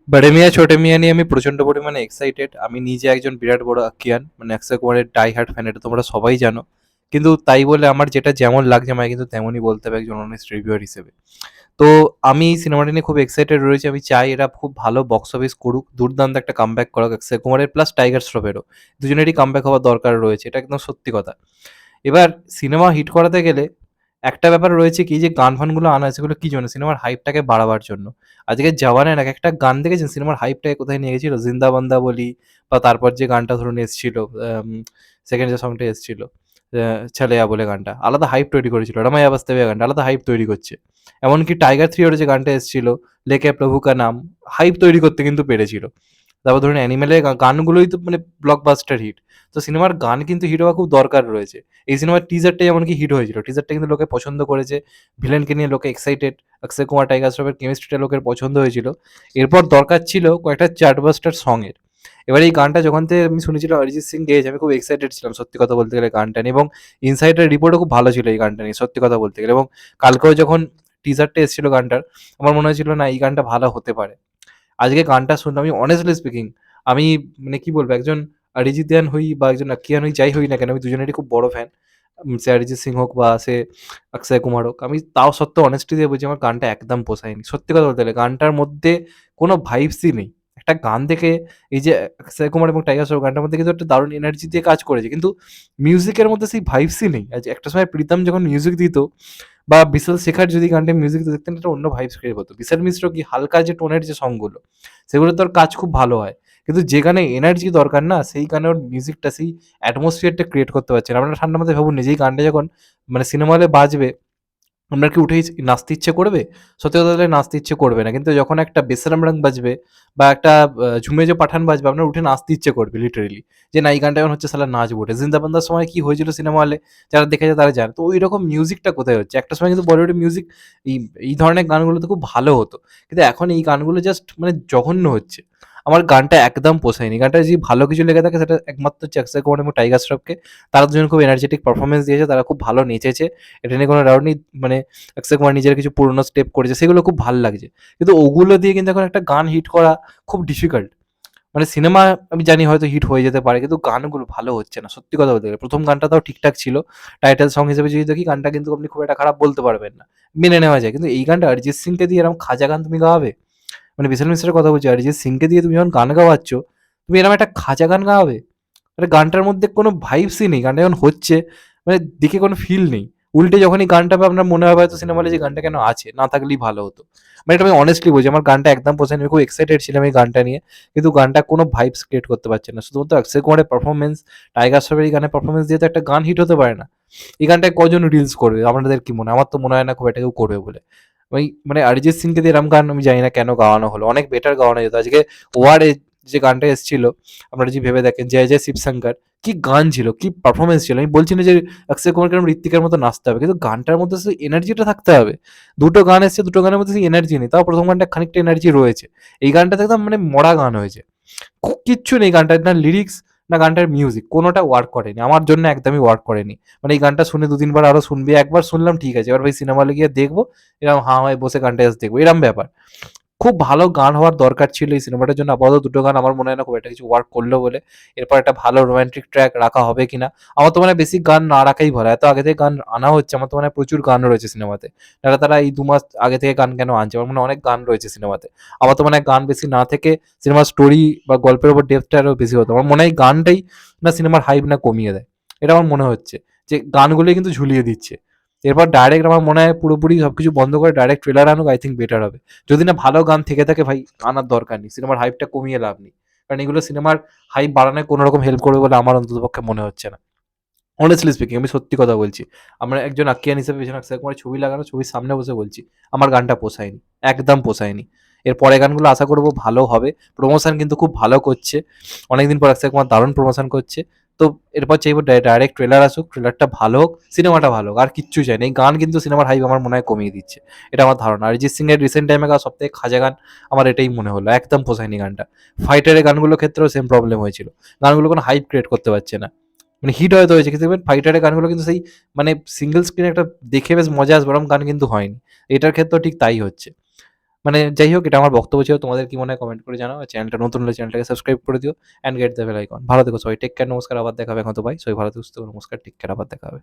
বড়ে মিয়া ছোটে মিয়া নিয়ে আমি প্রচন্ড পরিমাণে এক্সাইটেড। আমি নিজে একজন বিরাট বড় আকিয়ান, মানে অক্ষয় কুমারের ডাই হার্ট ফ্যান, এটা তোমরা সবাই জানো। কিন্তু তাই বলে আমার যেটা যেমন লাগছে আমায় কিন্তু তেমনই বলতে হবে একজন অনেস্ট রিভিউয়ার হিসেবে। তো আমি এই সিনেমাটা নিয়ে খুব এক্সাইটেড রয়েছি। আমি চাই এরা খুব ভালো বক্স অফিস করুক, দুর্দান্ত একটা কামব্যাক করুক অক্ষয় কুমারের প্লাস টাইগার শ্রফেরও। দুজনেরই কামব্যাক হওয়ার দরকার রয়েছে, এটা একদম সত্যি কথা। এবার সিনেমা হিট করাতে গেলে একটা ব্যাপার রয়েছে কি, যে গান ফানগুলো আনা হয়েছে সেগুলো কি জন্য, সিনেমার হাইপটাকে বাড়াবার জন্য। আজকে জওয়ানের এক একটা গান দেখেছেন সিনেমার হাইপটাকে কোথায় নিয়ে গেছিল, জিন্দা বান্দা বলি, বা তারপর যে গানটা ধরুন এসেছিল, সেকেন্ড যে সংটা এসেছিল, ছেলেয়া বলে গানটা, আলাদা হাইপ তৈরি করেছিল। রমাইয়া বাস্তবে গানটা আলাদা হাইপ তৈরি করছে। এমনকি টাইগার থ্রি যে গানটা এসেছিল, লেকে প্রভু কা নাম, হাইপ তৈরি করতে কিন্তু পেরেছিল। তারপর ধরুন অ্যানিমেলের গানগুলোই তো মানে ব্লকবাস্টার হিট। তো সিনেমার গান কিন্তু হিট হওয়া খুব দরকার রয়েছে। এই সিনেমার টিজারটা এমনকি হিট হয়েছিল, টিজারটা কিন্তু লোকে পছন্দ করেছে, ভিলেনকে নিয়ে লোকে এক্সাইটেড, অক্ষয় কুমার টাইগার শ্রফের কেমিস্ট্রিটা লোকের পছন্দ হয়েছিল। এরপর দরকার ছিল কয়েকটা চার্টবাস্টার সঙের। এবার এই গানটা যখন থেকে আমি শুনেছিলাম অরিজিৎ সিং গেয়েছে, আমি খুব এক্সাইটেড ছিলাম সত্যি কথা বলতে গেলে গানটা নিয়ে, এবং ইনসাইডের রিপোর্টও খুব ভালো ছিল এই গানটা নিয়ে সত্যি কথা বলতে গেলে। এবং কালকেও যখন টিজারটা এসেছিল গানটার, আমার মনে হয়েছিল না এই গানটা ভালো হতে পারে। আজকে গানটা শুনলাম, আমি অনেস্টলি স্পিকিং, আমি মানে কি বলবো, একজন অরিজিতিয়ান হই বা একজন আকিয়ান হই, যাই হই না কেন, আমি দুজনেরই খুব বড় ফ্যান। সে অরিজিৎ সিং হোক বা সে অক্ষয় কুমার হোক, আমি তাও সত্ত্বেও অনেস্টি দিয়ে বলছি আমার গানটা একদম পোষায়নি সত্যি কথা বলতে গেলে। গানটার মধ্যে কোনো ভাইবসই নেই। একটা গান দেখে, এই যে অক্ষয় কুমার এবং টাইগার শ্রফ গানটার মধ্যে কিন্তু একটা দারুণ এনার্জি দিয়ে কাজ করেছে, কিন্তু মিউজিকের মধ্যে সেই ভাইবসই নেই। আজ একটা সময় প্রীতম যখন মিউজিক দিত, বা বিশাল শেখার যদি গানটা মিউজিক দেখতেন, একটা অন্য ভাইবস ক্রিয়েট হতো। বিশাল মিশ্র কি হালকা যে টোনের যে সংগুলো, সেগুলো তোর কাজ খুব ভালো হয়। কিন্তু যে গানে এনার্জি দরকার না, সেই গানে ওর মিউজিকটা সেই অ্যাটমসফিয়ারটা ক্রিয়েট করতে পারছে না। আপনারা ঠান্ডা মাথায় ভাবুন, নিজেই গানটা যখন মানে সিনেমা হলে বাজবে, আপনার কি উঠেই নাচতে ইচ্ছে করবে? সত্যি কথা বলতে নাচতে ইচ্ছে করবে না। কিন্তু যখন একটা বেসরাম রং বাজবে বা একটা ঝুমে যে পাঠান বাজবে, আপনার উঠে নাচতে ইচ্ছে করবে লিটারেলি। যে না, এই গানটা এখন হচ্ছে শালা নাচবো উঠে। জিন্দা বান্দার সময় কি হয়েছিল সিনেমা হলে, যারা দেখেছে তারা জানে। তো ঐরকম মিউজিকটা কোথায় হচ্ছে? একটা সময় কিন্তু বলিউডের মিউজিক এই এই ধরনের গানগুলোতে খুব ভালো হতো। কিন্তু এখন এই গানগুলো জাস্ট মানে জঘন্য হচ্ছে। আমার গানটা একদম পোষায়নি। গানটা যদি ভালো কিছু লেগে থাকে সেটা একমাত্র হচ্ছে অক্ষয় কুমার এবং টাইগার শ্রফকে। তারা দুজন খুব এনার্জেটিক পারফরম্যান্স দিয়েছে, তারা খুব ভালো নেচেছে। এটা নিয়ে কোনো ডাউট নেই। মানে অক্ষয় কুমার নিজের কিছু পুরনো স্টেপ করেছে, সেগুলো খুব ভাল লাগছে। কিন্তু ওগুলো দিয়ে কিন্তু এখন একটা গান হিট করা খুব ডিফিকাল্ট। মানে সিনেমা আমি জানি হয়তো হিট হয়ে যেতে পারে, কিন্তু গানগুলো ভালো হচ্ছে না সত্যি কথা বলতে গেলে। প্রথম গানটা তাও ঠিকঠাক ছিল, টাইটেল সং হিসেবে যদি দেখি গানটা কিন্তু আপনি খুব একটা খারাপ বলতে পারবেন না, মেনে নেওয়া যায়। কিন্তু এই গানটা অরিজিৎ সিংকে দিয়ে এরকম খাজা গান তুমি গাওয়াবে? মানে বিশাল মিশ্রের কথা বলছি, অরিজিৎ সিংকে দিয়ে তুমি যখন গান গাওয়াচ্ছ, তুমি এরকম একটা খাঁচা গান গাওয়াবে? মানে গানটার মধ্যে কোনো ভাইবসই নেই। গানটা যখন হচ্ছে, মানে দেখে কোনো ফিল নেই। উল্টে যখনই গানটা হবে আপনার মনে হবে হয়তো সিনেমা হলে যে গানটা কেন আছে, না থাকলেই ভালো হতো। মানে এটা আমি অনেস্টলি বলছি, আমার গানটা একদম পছন্দ, আমি খুব এক্সাইটেড ছিলাম এই গানটা নিয়ে। কিন্তু গানটা কোনো ভাইবস ক্রিয়েট করতে পারছে না। শুধুমাত্র অক্ষয় কুমারের পারফরমেন্স, টাইগার শ্রফের এই গানের পারফরমেন্স দিয়ে তো একটা গান হিট হতে পারে না। এই গানটায় কজন রিলস করবে? আপনাদের কি মনে হয়? আমার তো মনে হয় না খুব একটা কেউ করবে বলে। ওই মানে অরিজিৎ সিংকে দিয়ে এরম গান আমি জানি না কেন গাওয়ানো হলো। অনেক বেটার গাওয়ানো যেত। আজকে ওয়ার এ যে গানটা এসেছিল, আপনারা যদি ভেবে দেখেন, জয় জয় শিবশঙ্কর, কি গান ছিল, কি পারফরমেন্স ছিল। আমি বলছি না যে অক্ষয় কুমারকে এরকম ঋত্বিকের মতো নাচতে হবে, কিন্তু গানটার মধ্যে সেই এনার্জিটা থাকতে হবে। দুটো গান এসছে, দুটো গানের মধ্যে সেই এনার্জি নেই। তাও প্রথম গানটা খানিকটা এনার্জি রয়েছে। এই গানটাতে একদম মানে মরা গান হয়েছে। কিচ্ছু নেই গানটার, না লিরিক্স, না গানটার মিউজিক, কোনোটা ওয়ার্ক করেনি আমার জন্য, একদমই ওয়ার্ক করেনি। মানে এই গানটা শুনে দু তিনবার আরো শুনবি, একবার শুনলাম ঠিক আছে, এবার ভাই সিনেমা হলে গিয়ে দেখবো, এরকম হাঁ হয় বসে গানটা জাস্ট দেখবো, এরম ব্যাপার। খুব ভালো গান হওয়ার দরকার ছিল এই সিনেমাটার জন্য। আপাতত দুটো গান আমার মনে হয় না খুব একটা কিছু ওয়ার্ক করলো বলে। এরপর একটা ভালো রোমান্টিক ট্র্যাক রাখা হবে কিনা। আমার তো মানে বেশি গান না রাখাই ভালো। এত আগে থেকে গান আনা হচ্ছে, আমার তো মানে প্রচুর গান রয়েছে সিনেমাতে। তারা তারা এই ২ মাস আগে থেকে গান কেন আনছে? আমার মনে হয় অনেক গান রয়েছে সিনেমাতে। আমার তো মানে গান বেশি না থেকে সিনেমার স্টোরি বা গল্পের উপর ডেপথটা আরো বেশি হতো। আমার মনে হয় গানটাই না সিনেমার হাইপ না কমিয়ে দেয়। এটা আমার মনে হচ্ছে যে গানগুলোই কিন্তু ঝুলিয়ে দিচ্ছে। এরপর ডাইরেক্ট আমার মনে হয় পুরোপুরি সবকিছু বন্ধ করে ডাইরেক্ট ট্রেলার আনুক, আই থিঙ্ক বেটার হবে। যদি না ভালো গান থেকে থাকে ভাই, আনার দরকার নেই। সিনেমার হাইপটা কমিয়ে লাভ নেই। কারণ এগুলো সিনেমার হাইপ বাড়ানোয় কোনো রকম হেল্প করবে বলে আমার অন্ততপক্ষে মনে হচ্ছে না। honestly স্পিকিং আমি সত্যি কথা বলছি। আমরা একজন আকিয়ান হিসেবে পেছনে অক্ষয় কুমারের ছবি লাগানো, ছবির সামনে বসে বলছি, আমার গানটা পোষায়নি। একদম পোষায়নি। এর পরের গানগুলো আশা করব ভালো হবে। প্রমোশন কিন্তু খুব ভালো করছে। অনেকদিন পর অক্ষয় কুমার দারুণ প্রমোশন করছে। তো এরপর চাইবো ডাইরেক্ট ট্রেলার আসুক, ট্রেলারটা ভালো হোক, সিনেমাটা ভালো হোক। আর কিচ্ছু চাই না। এই গান কিন্তু সিনেমার হাইপ আমার মনে হয় কমিয়ে দিচ্ছে। এটা আমার ধারণা। অরিজিৎ সিং এর রিসেন্ট টাইমে গাওয়া সবথেকে খাঁজা গান আমার এটাই মনে হলো। একদম পোষায়নি গানটা। ফাইটারের গানগুলোর ক্ষেত্রেও সেম প্রবলেম হয়েছিল। গানগুলো কোনো হাইপ ক্রিয়েট করতে পারছে না। মানে হিট হয়তো হয়েছে, কিন্তু দেখবেন ফাইটারের গানগুলো কিন্তু সেই মানে সিঙ্গেল স্ক্রিনে একটা দেখে বেশ মজা আসবে ওরকম গান কিন্তু হয়নি। এটার ক্ষেত্রেও ঠিক তাই হচ্ছে। মানে যাই হোক, এটা আমার বক্তব্য ছিল। তোমাদের কি মনে হয় কমেন্ট করে জানাও। আর চ্যানেলটা নতুন হলে চ্যানেলটাকে সাবস্ক্রাইব করে দিও and get the bell icon. ভালো থেকো সবাই। টেক কেয়ার, নমস্কার, আবার দেখা হবে এখন তো বাই। সবাই ভালো থেকো, সুস্থ থেকো, নমস্কার, টেক কেয়ার, আবার দেখা হবে।